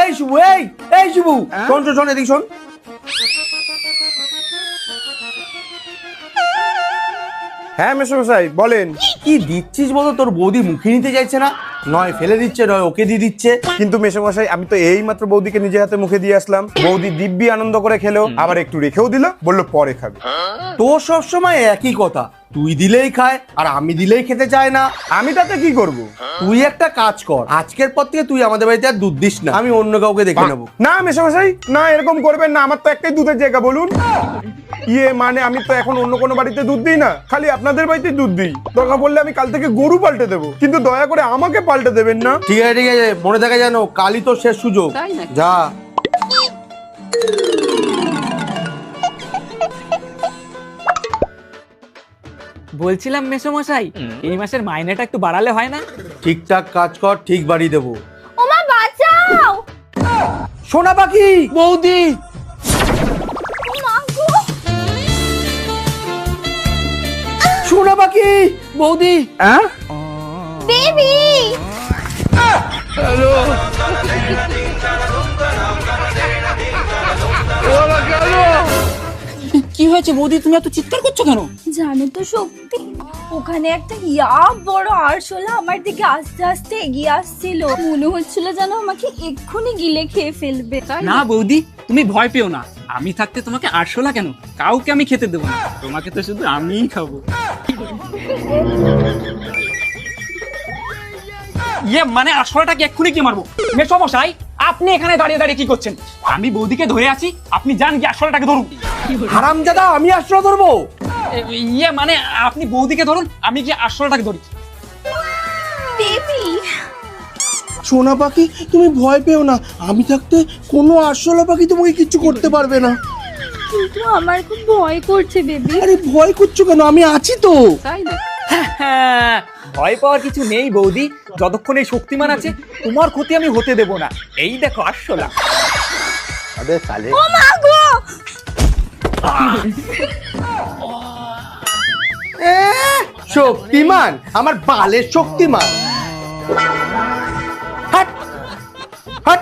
এই শুভু, এই শুভু, শোন শোন শোন, এদিক শোন। হ্যাঁ মেসোমশাই বলেন। কি দিচ্ছিস বলো? তোর বৌদি মুখে নিতে চাইছে না, নয় ফেলে দিচ্ছে, নয় ওকে দিয়ে দিচ্ছে। কিন্তু মেসোমশাই আমি তো এই মাত্র বৌদিকে নিজে হাতে মুখে দিয়ে আসলাম। বৌদি দিব্যি আনন্দ করে খেলো, আবার একটু রেখেও দিল, বললো পরে খাবে। তোর সবসময় একই কথা, তুই দিলেই খায় আর আমি দিলেই খেতে চায় না। আমি তাতে কি করব? তুই একটা কাজ কর, আজকের পর থেকে তুই আমাদের বাড়িতে আর দুধ দিস না, আমি অন্য কাউকে দেখে নেবো। না মেসোমশাই, না এরকম করবেন না, আমার তো একটাই দুধের জায়গা, বলুন। মানে আমি তো এখন অন্য কোনো বাড়িতে দুধ দিই না, খালি আপনাদের বাড়িতে দুধ দিই। দরকার পড়লে আমি কাল থেকে গরু পাল্টে দেবো, কিন্তু দয়া করে আমাকে পাল্টে দেবেন না। ঠিক আছে ঠিক আছে, মনে থাকে জানো, কালই তো শেষ সুযোগ। যা। বলছিলাম মেসোমশাই, এই মাসের মাইনেটা একটু বাড়ালে হয় না? ঠিকঠাক কাজ কর, ঠিক বাড়ি দেবো। ওমা বাঁচাও! সোনা পাখি, বৌদি! মা গো! সোনা পাখি, বৌদি! বেবি! কি হয়েছে বৌদি, তুমি এত চিৎকার করছো কেন? জানো তো শক্তি, ওখানে একটা বড় আরশোলা আমার দিকে আস্তে আস্তে এগিয়ে আসছিল। মনে হচ্ছিল যেন আমাকে এক্ষুনি গিলে খেয়ে ফেলবে। না বৌদি, তুমি ভয় পেও না, আমি থাকতে তোমাকে আরশোলা কেন, কাউকে আমি খেতে দেবো না, তোমাকে তো শুধু আমিই খাবো। মানে আরশোলাটাকে এক্ষুনি কি মারবো? মেসোমশাই, আপনি এখানে দাঁড়িয়ে দাঁড়িয়ে কি করছেন? আমি বৌদিকে ধরে আছি, আপনি যান গিয়ে আরশোলাটাকে ধরুন। হারামজাদা, আমি আশ্রয় ধরবো? মানে আপনি বৌদিকে ধরুন, আমি গিয়ে আরশোলাটাকে ধরি। বেবি! সোনা পাখি, তুমি ভয় পেও না, আমি থাকতে কোনো আরশোলা পাখি তোমাকে কিচ্ছু করতে পারবে না। কিন্তু আমার খুব ভয় করছে বেবি। আরে ভয় করছো কেন? আমি আছি তো। হ্যাঁ, ভয় পাওয়ার কিছু নেই বৌদি, যতক্ষণ এই শক্তিমান আছে তোমার ক্ষতি আমি হতে দেব না। এই দেখো আরশোলা। ও মা গো! শক্তিমান? আমার বালের শক্তিমান। হাট হাট